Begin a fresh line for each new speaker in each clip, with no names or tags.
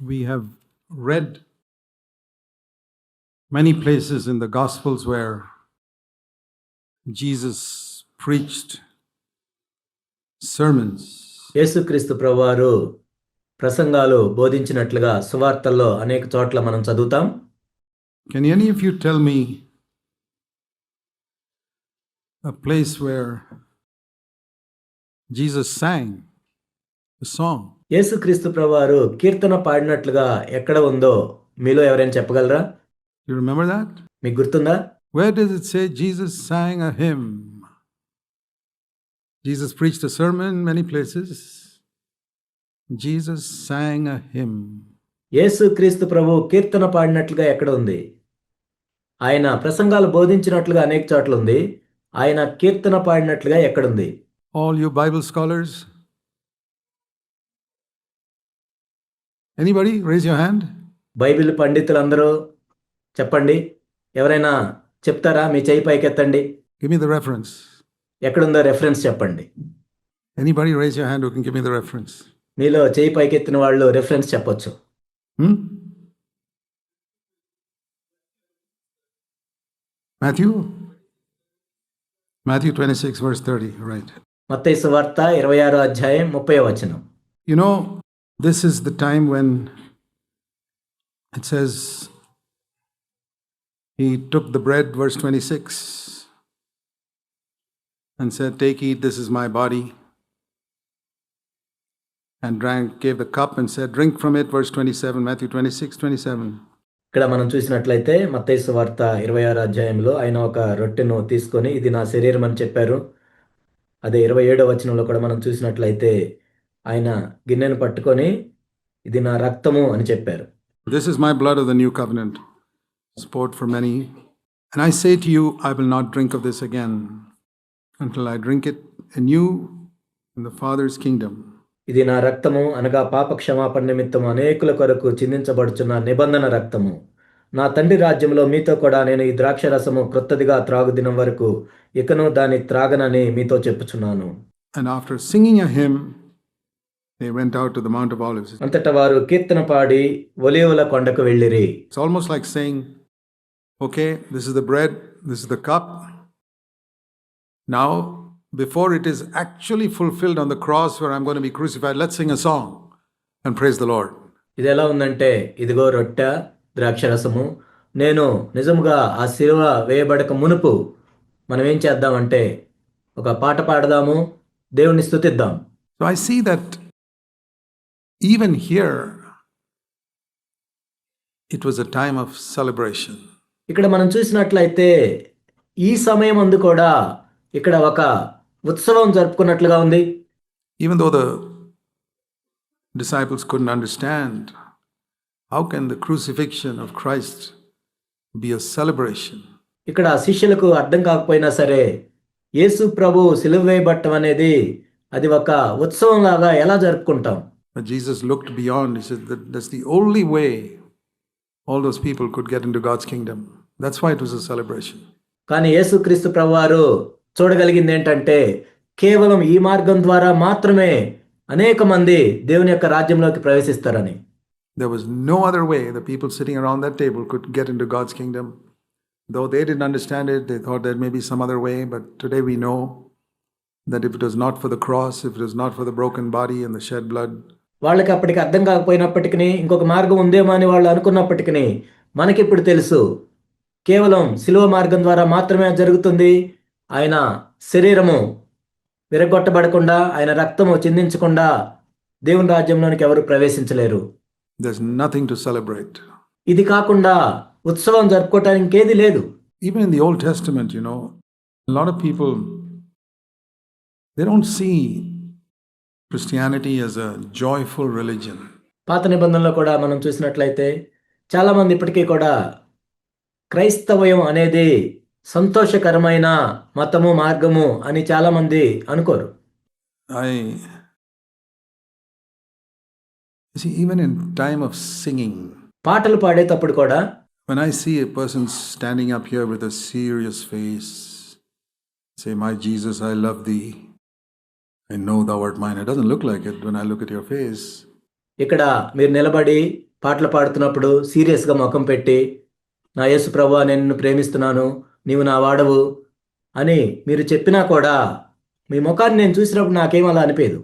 We have read many places in the Gospels where Jesus preached sermons.
యేసుక్రీస్తు ప్రభువారు ప్రసంగాలు బోధించినట్లుగా సువార్తల్లో అనేక చోట్ల మనం చదువుతాం.
Can any of you tell me a place where Jesus sang a song?
యేసుక్రీస్తు ప్రభువారు కీర్తన పాడినట్లుగా ఎక్కడ ఉందో మీలో ఎవరైనా చెప్పగలరా?
You remember that?
మీకు గుర్తుందా?
Where does it say Jesus sang a hymn? Jesus preached a sermon many places. Jesus sang a hymn.
యేసుక్రీస్తు ప్రభు కీర్తన పాడినట్లుగా ఎక్కడ ఉంది? ఆయన ప్రసంగాలు బోధించినట్లుగా అనేక చోట్ల ఉంది. ఆయన కీర్తన పాడినట్లుగా ఎక్కడుంది?
All you Bible scholars? Anybody raise your hand?
Bible పండితులందరూ చెప్పండి. ఎవరైనా చెప్తారా? మీ చేయి పైకెత్తండి.
Give me the reference.
ఎక్కడుందో రెఫరెన్స్ చెప్పండి.
Anybody raise your hand who can give me the reference?
మీలో చేయి పైకెత్తిన వాళ్ళు రెఫరెన్స్ చెప్పొచ్చు.
Matthew 26 verse 30, right.
మత్తయి సువార్త 26వ అధ్యాయం 30వ వచనం.
You know, this is the time when it says he took the bread, verse 26, and said, "Take, eat, this is my body." And gave the cup and said, "Drink from it," verse 27, Matthew 26:27.
ఇక్కడ మనం చూసినట్లయితే మత్తయి సువార్త 26వ అధ్యాయంలో ఆయన ఒక రొట్టెను తీసుకొని ఇది నా శరీరం అని చెప్పారు. అదే 27వ వచనంలో కూడా మనం చూసినట్లయితే ఆయన గిన్నెను పట్టుకొని ఇది నా రక్తము అని చెప్పారు.
This is my blood of the new covenant, poured for many. And I say to you, I will not drink of this again until I drink it anew in the Father's kingdom.
ఇది నా రక్తము అనగా పాప క్షమాపణ నిమిత్తం అనేకుల కొరకు చిందించబడుచున్న నిబంధన రక్తము. నా తండ్రి రాజ్యంలో మీతో కూడా నేను ఈ ద్రాక్ష రసము క్రొత్తదిగా త్రాగుదినం వరకు ఇకను దాన్ని త్రాగనని మీతో చెప్పుచున్నాను.
And after singing a hymn, they went out to the Mount of Olives.
అంతటా వారు కీర్తన పాడి ఒలీవల కొండకు వెళ్ళిరి.
It's almost like saying, okay, this is the bread, this is the cup. Now, before it is actually fulfilled on the cross where I'm going to be crucified, let's sing a song and praise the Lord.
ఇది ఎలా ఉందంటే, ఇదిగో రొట్టె ద్రాక్షరసము, నేను నిజముగా ఆ శిలువ వేయబడక మునుపు మనం ఏం చేద్దామంటే ఒక పాట పాడదాము, దేవుణ్ణి స్తుతిద్దాం.
So I see that even here it was a time of celebration.
ఇక్కడ మనం చూసినట్లయితే ఈ సమయం అందు కూడా ఇక్కడ ఒక ఉత్సవం జరుపుకున్నట్లుగా ఉంది.
Even though the disciples couldn't understand, how can the crucifixion of Christ be a celebration?
ఇక్కడ శిష్యులకు అర్థం కాకపోయినా సరే యేసు ప్రభు సిలువ వేయబడటం అనేది అది ఒక ఉత్సవం లాగా ఎలా జరుపుకుంటాం?
But Jesus looked beyond. He said that that's the only way all those people could get into God's kingdom. That's why it was a celebration.
కానీ యేసుక్రీస్తు ప్రభువారు చూడగలిగింది ఏంటంటే కేవలం ఈ మార్గం ద్వారా మాత్రమే అనేక మంది దేవుని యొక్క రాజ్యంలోకి ప్రవేశిస్తారని.
There was no other way the people sitting around that table could get into God's kingdom. Though they didn't understand it, they thought there may be some other way, but today we know that if it was not for the cross, if it was not for the broken body and the shed blood,
వాళ్ళకి అప్పటికి అర్థం కాకపోయినప్పటికీ ఇంకొక మార్గం ఉందేమో అని వాళ్ళు అనుకున్నప్పటికీ మనకిప్పుడు తెలుసు కేవలం శిలువ మార్గం ద్వారా మాత్రమే జరుగుతుంది. ఆయన శరీరము విరగొట్టబడకుండా ఆయన రక్తము చిందించకుండా దేవుని రాజ్యంలోనికి ఎవరు ప్రవేశించలేరు.
There's nothing to celebrate.
ఇది కాకుండా ఉత్సవం జరుపుకోవటానికి ఇంకేది లేదు.
Even in the Old Testament, you know, a lot of people, they don't see Christianity as a joyful religion.
పాత నిబంధనలో కూడా మనం చూసినట్లయితే చాలా మంది ఇప్పటికీ కూడా క్రైస్తవయం అనేది సంతోషకరమైన మతము మార్గము అని చాలా మంది అనుకోరు.
See, even in time of singing,
పాటలు పాడేటప్పుడు కూడా
when I see a person standing up here with a serious face, say, "My Jesus, I love thee. I know thou art mine." It doesn't look like it when I look at your face.
ఇక్కడ మీరు నిలబడి పాటలు పాడుతున్నప్పుడు సీరియస్గా ముఖం పెట్టి, నా యేసు ప్రభువా నేను నిన్ను ప్రేమిస్తున్నాను, నీవు నా వాడవు అని మీరు చెప్పినా కూడా మీ ముఖాన్ని నేను చూసినప్పుడు నాకేం అలా అనిపించదు.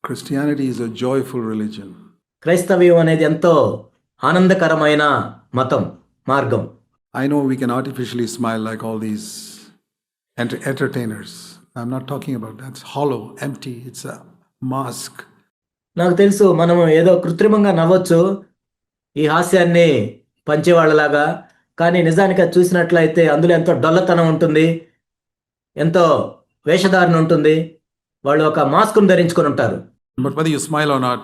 Christianity is a joyful religion.
క్రైస్తవ్యం అనేది ఎంతో ఆనందకరమైన మతం, మార్గం.
I know we can artificially smile like all these entertainers. I'm not talking about that. It's hollow, empty. It's a mask.
నాకు తెలుసు మనం ఏదో కృత్రిమంగా నవ్వచ్చు ఈ హాస్యాన్ని పంచేవాళ్ళలాగా, కానీ నిజానికి అది చూసినట్లయితే అందులో ఎంతో డొల్లతనం ఉంటుంది, ఎంతో వేషధారణ ఉంటుంది. వాళ్ళు ఒక మాస్క్ను ధరించుకొని ఉంటారు.
But whether you smile or not,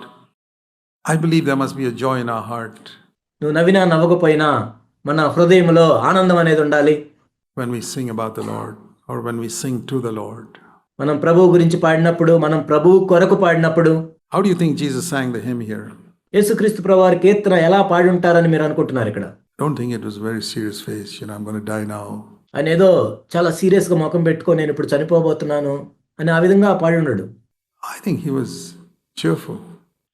I believe there must be a joy in our heart
నువ్వు నవ్వినా నవ్వకపోయినా మన హృదయంలో ఆనందం అనేది ఉండాలి.
when we sing about the Lord or when we sing to the Lord.
మనం ప్రభువు గురించి పాడినప్పుడు, మనం ప్రభువు కొరకు పాడినప్పుడు.
How do you think Jesus sang the hymn here?
యేసుక్రీస్తు ప్రభువారి కీర్తన ఎలా పాడి ఉంటారని మీరు అనుకుంటున్నారు? ఇక్కడ
Don't think it was a very serious face. I'm going to die now.
ఆయన ఏదో చాలా సీరియస్గా ముఖం పెట్టుకొని నేను ఇప్పుడు చనిపోబోతున్నాను అని ఆ విధంగా పాడి ఉండడు.
I think he was cheerful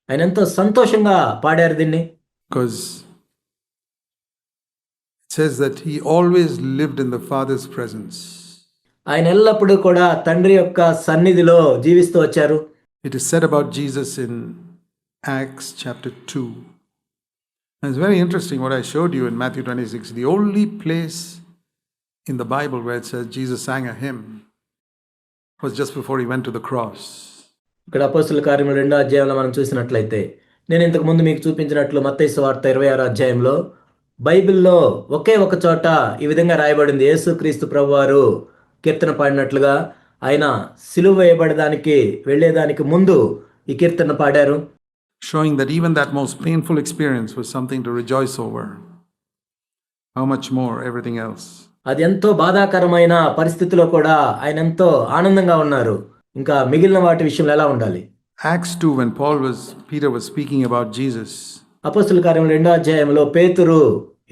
ఆయన ఎంతో సంతోషంగా పాడారు దీన్ని.
because it says that he always lived in the Father's presence.
ఆయన ఎల్లప్పుడూ కూడా తండ్రి యొక్క సన్నిధిలో జీవిస్తూ వచ్చారు.
It is said about Jesus in Acts chapter 2. And it's very interesting what I showed you in Matthew 26. The only place in the Bible where it says Jesus sang a hymn was just before he went to the cross.
ఇక్కడ అపోస్తలుల కార్యములు 2వ అధ్యాయంలో మనం చూసినట్లయితే, నేను ఇంతకు ముందు మీకు చూపించినట్లు మత్తయి సువార్త 26వ అధ్యాయంలో బైబిల్లో ఒకే ఒక చోట ఈ విధంగా రాయబడింది. యేసుక్రీస్తు ప్రభువారు కీర్తన పాడినట్లుగా ఆయన సిలువ వేయబడడానికి వెళ్ళేదానికి ముందు ఈ కీర్తన పాడారు.
Showing that even that most painful experience was something to rejoice over. How much more everything else?
అది ఎంతో బాధాకరమైన పరిస్థితిలో కూడా ఆయన ఎంతో ఆనందంగా ఉన్నారు. ఇంకా మిగిలిన వాటి విషయంలో ఎలా ఉండాలి?
Acts 2, when Peter was speaking about Jesus.
అపోస్తలుల కార్యములు 2వ అధ్యాయంలో పేతురు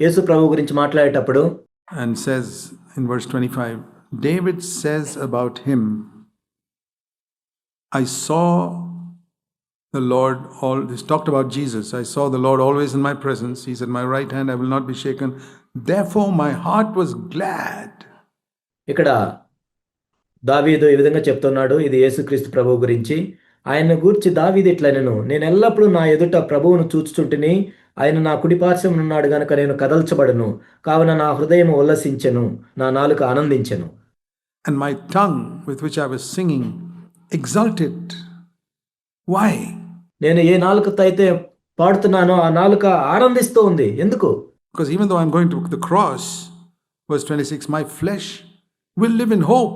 యేసు ప్రభు గురించి మాట్లాడేటప్పుడు
And says in verse 25, David says about him, I saw the Lord, this talked about Jesus. I saw the Lord always in my presence. He's at my right hand. I will not be shaken. Therefore my heart was glad.
ఇక్కడ దావీదు ఈ విధంగా చెప్తున్నాడు. ఇది యేసుక్రీస్తు ప్రభువు గురించి. ఆయన గూర్చి దావీదు ఇట్లా, నేను ఎల్లప్పుడూ నా ఎదుట ప్రభువును చూచుచుంటిని. ఆయన నా కుడిపార్శ్వమున ఉన్నాడు గనుక నేను కదల్చబడను. కావున నా హృదయం ఉల్లసించెను, నా నాలుక ఆనందించెను.
And my tongue with which I was singing exulted. Why?
నేను ఏ నాలుకతో అయితే పాడుతున్నానో ఆ నాలుక ఆనందిస్తూ ఉంది. ఎందుకు?
Because even though I'm going to the cross, verse 26, my flesh will live in hope.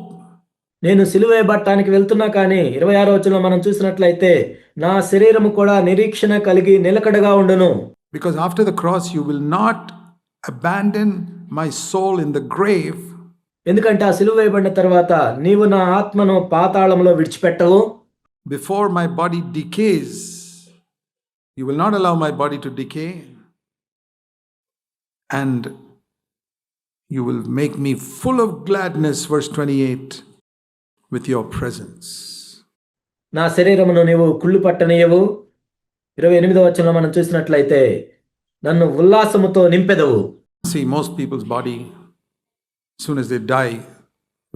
నేను సిలువ వేయబడటానికి వెళ్తున్నా కానీ 26వ వచనంలో మనం చూసినట్లయితే నా శరీరము కూడా నిరీక్షణ కలిగి నిలకడగా ఉండును.
Because after the cross you will not abandon my soul in the grave.
ఎందుకంటే ఆ సిలువ వేయబడిన తర్వాత నీవు నా ఆత్మను పాతాళంలో విడిచిపెట్టవు.
Before my body decays, you will not allow my body to decay, and you will make me full of gladness, verse 28, with your presence.
నా శరీరమును నీవు కుళ్ళు పట్టనీయవు. 28వ వచనంలో మనం చూసినట్లయితే నన్ను ఉల్లాసముతో నింపెదవు.
See, most people's body, as soon as they die,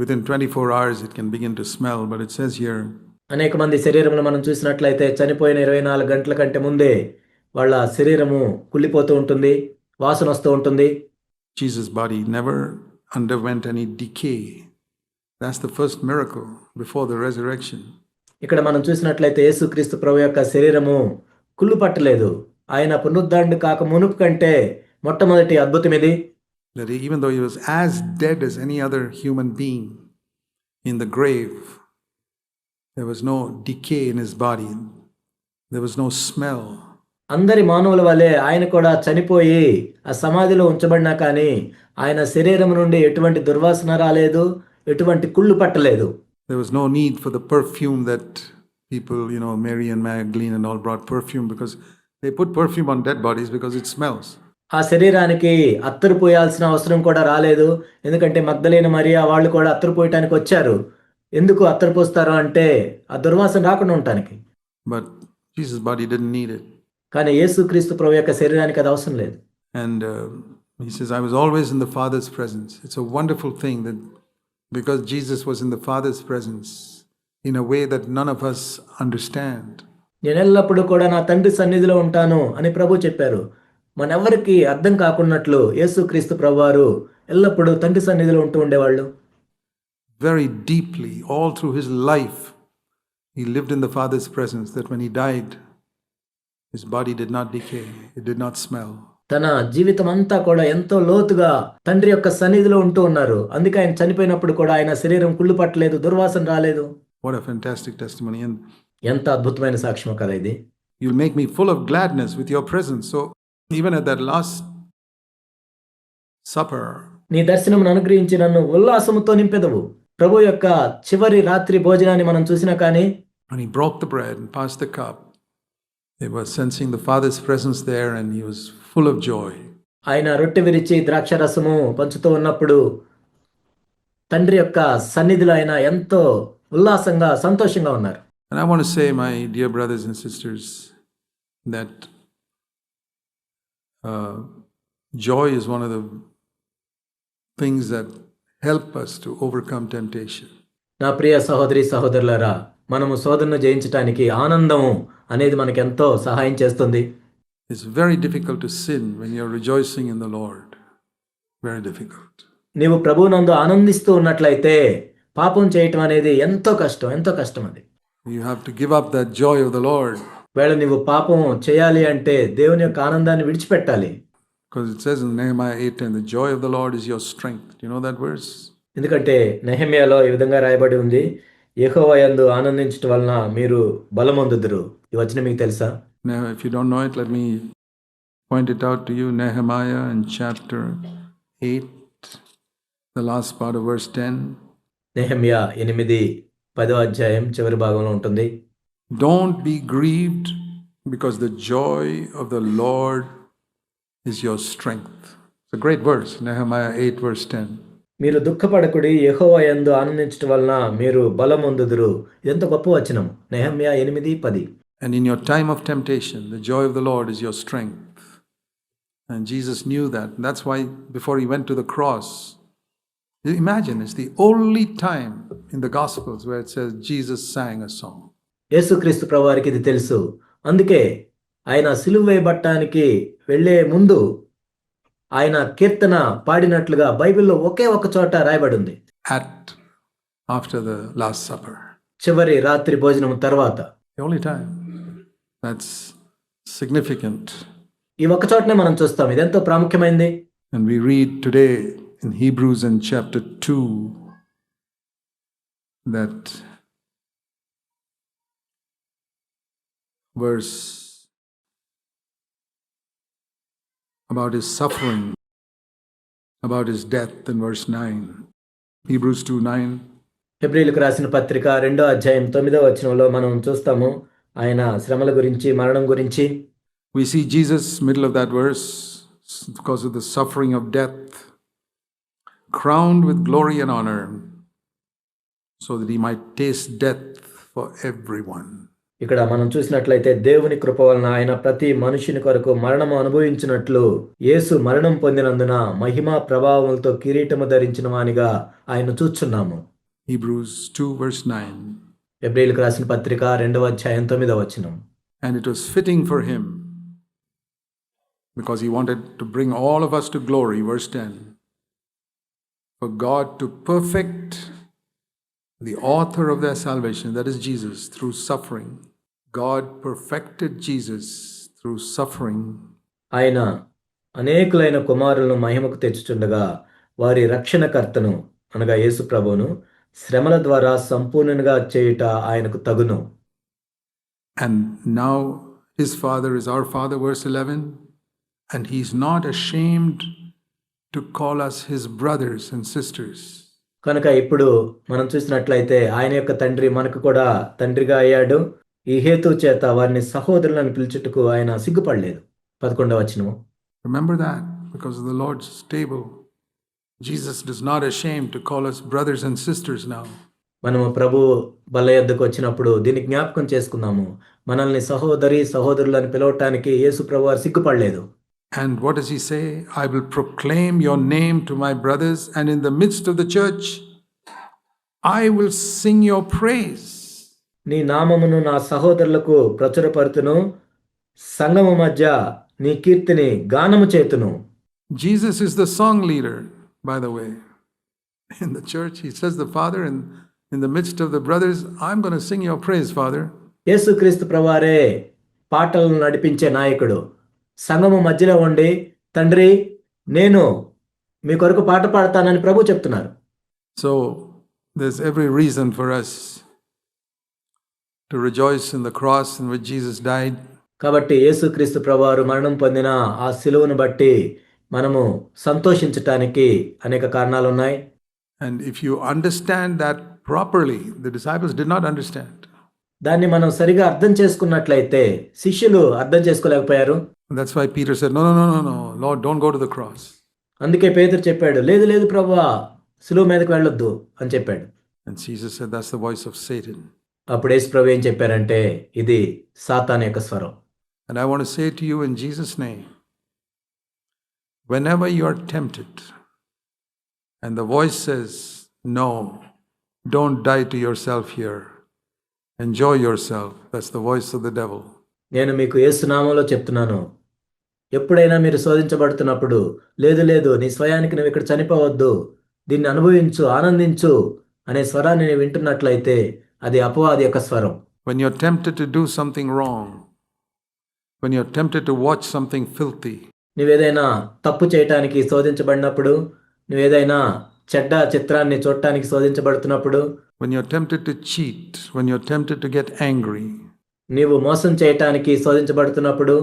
within 24 hours it can begin to smell, but it says here,
అనేక మంది శరీరమును మనం చూసినట్లయితే చనిపోయిన 24 గంటల కంటే ముందే వాళ్ళ శరీరము కుళ్ళిపోతూ ఉంటుంది, వాసన వస్తూ ఉంటుంది.
Jesus' body never underwent any decay. That's the first miracle before the resurrection.
ఇక్కడ మనం చూసినట్లయితే యేసుక్రీస్తు ప్రభు యొక్క శరీరము కుళ్ళు పట్టలేదు. ఆయన పునరుద్ధరణ కాక మునుపు కంటే మొట్టమొదటి అద్భుతం ఇది.
That even though he was as dead as any other human being in the grave, there was no decay in his body. There was no smell.
అందరి మానవుల వలె ఆయన కూడా చనిపోయి ఆ సమాధిలో ఉంచబడినా కానీ ఆయన శరీరం నుండి ఎటువంటి దుర్వాసన రాలేదు, ఎటువంటి కుళ్ళు పట్టలేదు.
There was no need for the perfume that people, Mary and Magdalene and all brought perfume, because they put perfume on dead bodies because it smells.
ఆ శరీరానికి అత్తరు పోయాల్సిన అవసరం కూడా రాలేదు. ఎందుకంటే మగ్దలేన మరియా వాళ్ళు కూడా అత్తరు పోయటానికి వచ్చారు. ఎందుకు అత్తరు పోస్తారు అంటే ఆ దుర్వాసన రాకుండా ఉండటానికి.
But Jesus' body didn't need it.
కానీ యేసుక్రీస్తు ప్రభు యొక్క శరీరానికి అది అవసరం లేదు.
And he says, I was always in the Father's presence. It's a wonderful thing that because Jesus was in the Father's presence in a way that none of us understand.
నేను ఎల్లప్పుడూ కూడా నా తండ్రి సన్నిధిలో ఉంటాను అని ప్రభు చెప్పారు. మనెవ్వరికి అర్థం కాకున్నట్లు యేసుక్రీస్తు ప్రభువారు ఎల్లప్పుడూ తండ్రి సన్నిధిలో ఉంటూ ఉండేవాళ్ళు.
Very deeply, all through his life, he lived in the Father's presence, that when he died, his body did not decay, it did not smell.
తన జీవితం అంతా కూడా ఎంతో లోతుగా తండ్రి యొక్క సన్నిధిలో ఉంటూ ఉన్నారు. అందుకే ఆయన చనిపోయినప్పుడు కూడా ఆయన శరీరం కుళ్ళు పట్టలేదు, దుర్వాసన రాలేదు.
What a fantastic testimony. And
ఎంత అద్భుతమైన సాక్ష్యం కదా ఇది.
you'll make me full of gladness with your presence. So even at that last supper,
నీ దర్శనమును అనుగ్రహించి నన్ను ఉల్లాసముతో నింపెదవు. ప్రభు యొక్క చివరి రాత్రి భోజనాన్ని మనం చూసినా కానీ
when he broke the bread and passed the cup, he was sensing the Father's presence there and he was full of joy.
ఆయన రొట్టె విరిచి ద్రాక్షరసము పంచుతూ ఉన్నప్పుడు తండ్రి యొక్క సన్నిధిలో ఆయన ఎంతో ఉల్లాసంగా సంతోషంగా ఉన్నారు.
And I want to say, my dear brothers and sisters, that joy is one of the things that help us to overcome temptation.
నా ప్రియ సహోదరి సహోదరులారా, మనము శోధనను జయించడానికి ఆనందము అనేది మనకు ఎంతో సహాయం చేస్తుంది.
It's very difficult to sin when you're rejoicing in the Lord. Very difficult.
నీవు ప్రభువునందు ఆనందిస్తూ ఉన్నట్లయితే పాపం చేయటం అనేది ఎంతో కష్టం అది.
You have to give up that joy of the Lord.
వేళ నీవు పాపం చేయాలి అంటే దేవుని యొక్క ఆనందాన్ని విడిచిపెట్టాలి.
Because it says in Nehemiah 8:10, the joy of the Lord is your strength. Do you know that verse?
ఎందుకంటే నెహెమ్యాలో ఈ విధంగా రాయబడి ఉంది, యెహోవా యందు ఆనందించటం వలన మీరు బలమొందుదురు. ఈ వచనం మీకు తెలుసా?
Now, if you don't know it, let me point it out to you. Nehemiah in chapter 8, the last part of verse 10.
Nehemiah 8:10 అధ్యాయం చివరి భాగంలో ఉంటుంది.
Don't be grieved, because the joy of the Lord is your strength. It's a great verse, Nehemiah 8 verse 10.
మీరు దుఃఖపడకుడి, యెహోవా యందు ఆనందించటం వలన మీరు బలమొందుదురు. ఇదెంత గొప్ప వచనం. Nehemiah 8:10.
And in your time of temptation, the joy of the Lord is your strength. And Jesus knew that. And that's why before he went to the cross, imagine, it's the only time in the Gospels where it says Jesus sang a song.
యేసుక్రీస్తు ప్రభువారికి ఇది తెలుసు. అందుకే ఆయన సిలువ వేయబడటానికి వెళ్లే ముందు ఆయన కీర్తన పాడినట్లుగా బైబిల్లో ఒకే ఒక చోట రాయబడి ఉంది.
After the Last Supper.
చివరి రాత్రి భోజనం తర్వాత.
The only time. That's significant.
ఈ ఒక్క చోటనే మనం చూస్తాం. ఇదెంతో ప్రాముఖ్యమైనది.
And we read today in Hebrews in chapter 2 that verse about his suffering, about his death in verse 9. Hebrews 2:9.
హెబ్రీయులకు రాసిన పత్రిక 2వ అధ్యాయం 9వ వచనంలో మనం చూస్తాము ఆయన శ్రమల గురించి, మరణం గురించి.
We see Jesus, middle of that verse, because of the suffering of death, crowned with glory and honor, so that he might taste death for everyone.
ఇక్కడ మనం చూసినట్లయితే దేవుని కృప వలన ఆయన ప్రతి మనుషుని కొరకు మరణము అనుభవించినట్లు యేసు మరణం పొందినందున మహిమా ప్రభావములతో కిరీటము ధరించిన వానిగా ఆయన చూచున్నాము.
Hebrews 2 verse 9.
హెబ్రీయులకు రాసిన పత్రిక 2వ అధ్యాయం 9వ వచనం.
And it was fitting for him, because he wanted to bring all of us to glory, verse 10, for God to perfect the author of their salvation, that is Jesus, through suffering. God perfected Jesus through suffering.
ఆయన అనేకులైన కుమారులను మహిమకు తెచ్చుచుండగా వారి రక్షణకర్తను అనగా యేసు ప్రభువును శ్రమల ద్వారా సంపూర్ణంగా చేయుట ఆయనకు తగును.
And now his Father is our Father, verse 11, and he's not ashamed to call us his brothers and sisters.
కనుక ఇప్పుడు మనం చూసినట్లయితే ఆయన యొక్క తండ్రి మనకు కూడా తండ్రిగా అయ్యాడు. ఈ హేతు చేత వారిని సహోదరులను పిలుచుటకు ఆయన సిగ్గుపడలేదు. 11వ వచనము.
Remember that, because of the Lord's table, Jesus is not ashamed to call us brothers and sisters now.
మనము ప్రభు బల్ల యొద్దకు వచ్చినప్పుడు దీన్ని జ్ఞాపకం చేసుకుందాము. మనల్ని సహోదరి సహోదరులని పిలవటానికి యేసు ప్రభు వారు సిగ్గుపడలేదు.
And what does he say? I will proclaim your name to my brothers, and in the midst of the church, I will sing your praise.
నీ నామమును నా సహోదరులకు ప్రచురపరుతును, సంఘము మధ్య నీ కీర్తిని గానము చేతును.
Jesus is the song leader, by the way. In the church, he says the Father, and in the midst of the brothers, I'm going to sing your praise, Father.
యేసుక్రీస్తు ప్రభువారే పాటలను నడిపించే నాయకుడు. సంఘము మధ్యలో ఉండి, తండ్రి నేను మీ కొరకు పాట పాడతానని ప్రభు చెప్తున్నారు.
So there's every reason for us to rejoice in the cross in which Jesus died.
కాబట్టి యేసుక్రీస్తు ప్రభువారు మరణం పొందిన ఆ శిలువను బట్టి మనము సంతోషించటానికి అనేక కారణాలు ఉన్నాయి.
And if you understand that properly, the disciples did not understand.
దాన్ని మనం సరిగా అర్థం చేసుకున్నట్లయితే శిష్యులు అర్థం చేసుకోలేకపోయారు.
And that's why Peter said, No, Lord, don't go to the cross.
అందుకే పేతురు చెప్పాడు, లేదు లేదు ప్రభువా, శిలువ మీదకి వెళ్ళొద్దు అని చెప్పాడు.
And Jesus said, that's the voice of Satan.
అప్పుడు యేసు ప్రభు ఏం చెప్పారంటే, ఇది సాతాను యొక్క స్వరం.
And I want to say to you in Jesus' name, whenever you are tempted and the voice says, no, don't die to yourself here, enjoy yourself, that's the voice of the devil.
నేను మీకు యేసు నామములో చెప్తున్నాను, ఎప్పుడైనా మీరు శోధించబడుతున్నప్పుడు, లేదు లేదు నీ స్వయానికి నువ్వు ఇక్కడ చనిపోవద్దు, దీన్ని అనుభవించు, ఆనందించు అనే స్వరాన్ని నువ్వు వింటున్నట్లయితే అది అపవాది యొక్క స్వరం.
When you're tempted to do something wrong, when you're tempted to watch something filthy,
నువ్వేదైనా తప్పు చేయటానికి శోధించబడినప్పుడు, నువ్వేదైనా చెడ్డ చిత్రాన్ని చూడటానికి శోధించబడుతున్నప్పుడు,
when you're tempted to cheat, when you're tempted to get angry,
నీవు మోసం చేయటానికి శోధించబడుతున్నప్పుడు,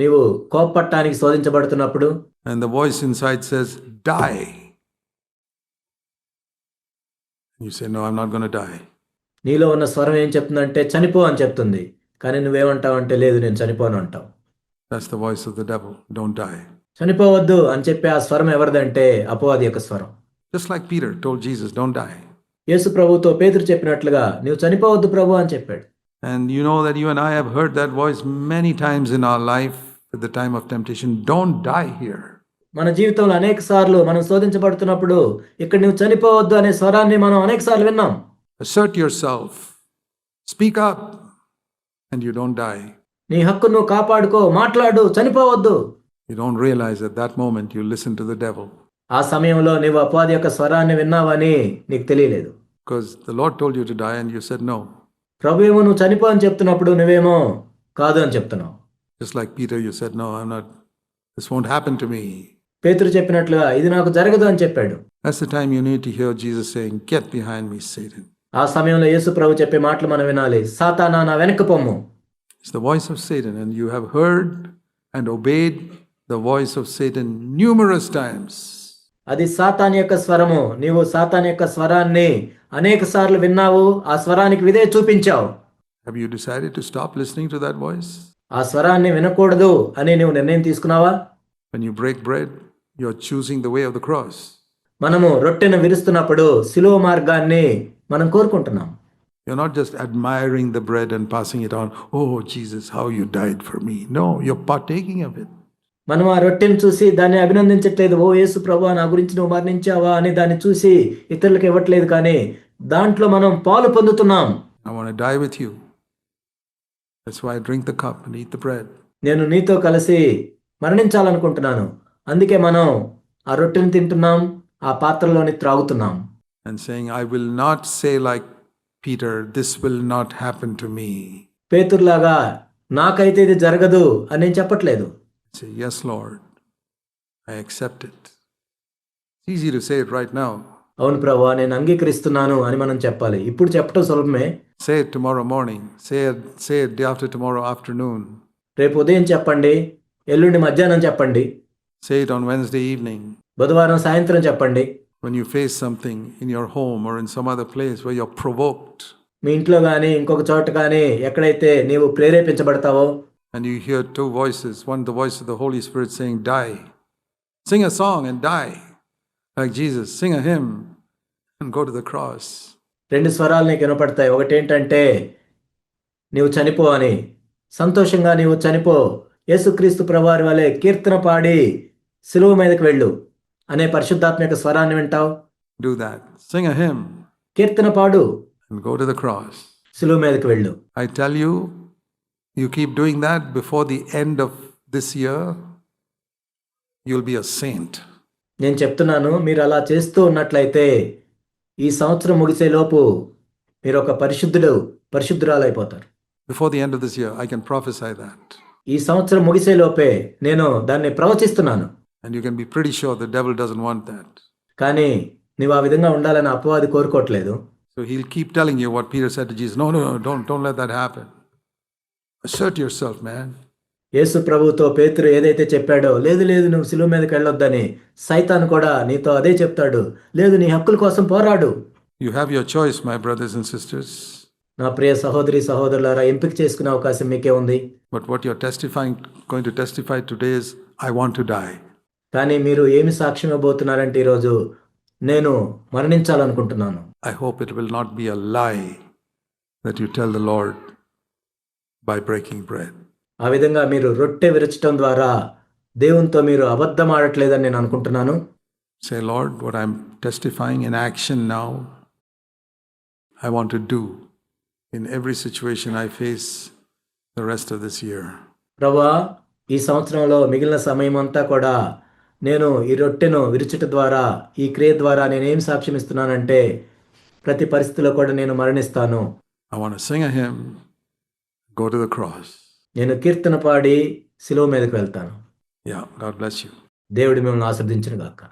నీవు కోపపడటానికి శోధించబడుతున్నప్పుడు,
and the voice inside says, die. You say, no, I'm not going to die.
నీలో ఉన్న స్వరం ఏం చెప్తుందంటే చనిపో అని చెప్తుంది. కానీ నువ్వేమంటావు అంటే లేదు నేను చనిపోను అంటావు.
That's the voice of the devil. Don't die.
చనిపోవద్దు అని చెప్పే ఆ స్వరం ఎవరిదంటే అపవాది యొక్క స్వరం.
Just like Peter told Jesus, don't die.
యేసు ప్రభువుతో పేతురు చెప్పినట్లుగా నువ్వు చనిపోవద్దు ప్రభు అని చెప్పాడు.
And you know that you and I have heard that voice many times in our life at the time of temptation. Don't die here.
మన జీవితంలో అనేక సార్లు మనం శోధించబడుతున్నప్పుడు ఇక్కడ నువ్వు చనిపోవద్దు అనే స్వరాన్ని మనం అనేక సార్లు విన్నాం.
Assert yourself. Speak up. And you don't die.
నీ హక్కు నువ్వు కాపాడుకో, మాట్లాడు, చనిపోవద్దు.
You don't realize at that moment you listen to the devil.
ఆ సమయంలో నీవు అపవాది యొక్క స్వరాన్ని విన్నావని నీకు తెలియలేదు.
Because the Lord told you to die and you said no.
ప్రభు ఏమో నువ్వు చనిపో అని చెప్తున్నప్పుడు నువ్వేమో కాదు అని చెప్తున్నావు.
Just like Peter, you said, no, this won't happen to me.
పేతురు చెప్పినట్లుగా ఇది నాకు జరగదు అని చెప్పాడు.
That's the time you need to hear Jesus saying, get behind me, Satan.
ఆ సమయంలో యేసు ప్రభు చెప్పే మాటలు మనం వినాలి. సాతానా నా వెనక్కి పొమ్ము.
It's the voice of Satan, and you have heard and obeyed the voice of Satan numerous times.
అది సాతాన్ యొక్క స్వరము. నీవు సాతాన్ యొక్క స్వరాన్ని అనేక సార్లు విన్నావు, ఆ స్వరానికి విధేయత చూపించావు.
Have you decided to stop listening to that voice?
ఆ స్వరాన్ని వినకూడదు అని నువ్వు నిర్ణయం తీసుకున్నావా?
When you break bread, you're choosing the way of the cross.
మనము రొట్టెను విరుస్తున్నప్పుడు శిలువ మార్గాన్ని మనం కోరుకుంటున్నాం.
You're not just admiring the bread and passing it on. Oh, Jesus, how you died for me. No, you're partaking of it.
మనం ఆ రొట్టెను చూసి దాన్ని అభినందించట్లేదు. ఓ యేసు ప్రభువా నా గురించి నువ్వు మరణించావా అని దాన్ని చూసి ఇతరులకు ఇవ్వట్లేదు, కానీ దాంట్లో మనం పాలు పొందుతున్నాం.
I want to die with you. That's why I drink the cup and eat the bread.
నేను నీతో కలిసి మరణించాలనుకుంటున్నాను. అందుకే మనం ఆ రొట్టెను తింటున్నాం, ఆ పాత్రలోని త్రాగుతున్నాం.
And saying, I will not say like Peter, this will not happen to me.
పేతురులాగా నాకైతే ఇది జరగదు అని నేను చెప్పట్లేదు.
Say, yes, Lord, I accept it. It's easy to say it right now.
అవును ప్రభువా నేను అంగీకరిస్తున్నాను అని మనం చెప్పాలి. ఇప్పుడు చెప్పడం సులభమే.
Say it tomorrow morning. Say it day after tomorrow afternoon.
రేపు ఉదయం చెప్పండి, ఎల్లుండి మధ్యాహ్నం చెప్పండి,
Say it on Wednesday evening.
బుధవారం సాయంత్రం చెప్పండి.
When you face something in your home or in some other place where you're provoked,
మీ ఇంట్లో కానీ ఇంకొక చోట కానీ ఎక్కడైతే నీవు ప్రేరేపించబడతావో,
and you hear two voices, one the voice of the Holy Spirit saying, die. Sing a song and die. Like Jesus, sing a hymn and go to the cross.
రెండు స్వరాలు నీకు వినపడతాయి. ఒకటేంటంటే నీవు చనిపో అని, సంతోషంగా నీవు చనిపో, యేసుక్రీస్తు ప్రభువారి వలె కీర్తన పాడి సిలువ మీదకి వెళ్ళు అనే పరిశుద్ధాత్మ యొక్క స్వరాన్ని వింటావు.
Do that. Sing a hymn
కీర్తన పాడు,
and go to the cross.
సిలువ మీదకి వెళ్ళు.
I tell you, you keep doing that before the end of this year, you'll be a saint.
నేను చెప్తున్నాను, మీరు అలా చేస్తూ ఉన్నట్లయితే ఈ సంవత్సరం ముగిసే లోపు మీరు ఒక పరిశుద్ధురాలైపోతారు.
Before the end of this year, I can prophesy that.
ఈ సంవత్సరం ముగిసే లోపే నేను దాన్ని ప్రవచిస్తున్నాను.
And you can be pretty sure the devil doesn't want that.
కానీ నీవు ఆ విధంగా ఉండాలని అపవాది కోరుకోవట్లేదు.
So he'll keep telling you what Peter said to Jesus. No, don't let that happen. Assert yourself, man.
యేసు ప్రభువుతో పేతురు ఏదైతే చెప్పాడో, లేదు నువ్వు సిలువ మీదకి వెళ్ళొద్దని, సైతాను కూడా నీతో అదే చెప్తాడు. లేదు, నీ హక్కుల కోసం పోరాడు.
You have your choice, my brothers and sisters.
నా ప్రియ సహోదరి సహోదరులారా, ఎంపిక చేసుకునే అవకాశం మీకే ఉంది.
But what you're going to testify today is, I want to die.
కానీ మీరు ఏమి సాక్ష్యం ఇవ్వబోతున్నారంటే ఈరోజు, నేను మరణించాలనుకుంటున్నాను.
I hope it will not be a lie that you tell the Lord by breaking bread.
ఆ విధంగా మీరు రొట్టె విరచటం ద్వారా దేవునితో మీరు అబద్ధం ఆడట్లేదని నేను అనుకుంటున్నాను.
Say, Lord, what I'm testifying in action now, I want to do in every situation I face the rest of this year.
ప్రభువా, ఈ సంవత్సరంలో మిగిలిన సమయం అంతా కూడా నేను ఈ రొట్టెను విరుచుట ద్వారా, ఈ క్రియ ద్వారా నేనేం సాక్ష్యం ఇస్తున్నానంటే, ప్రతి పరిస్థితిలో కూడా నేను మరణిస్తాను.
I want to sing a hymn, go to the cross.
నేను కీర్తన పాడి సిలువ మీదకి వెళ్తాను.
Yeah, God bless you.
దేవుడు మిమ్మల్ని ఆశీర్వదించును గాక.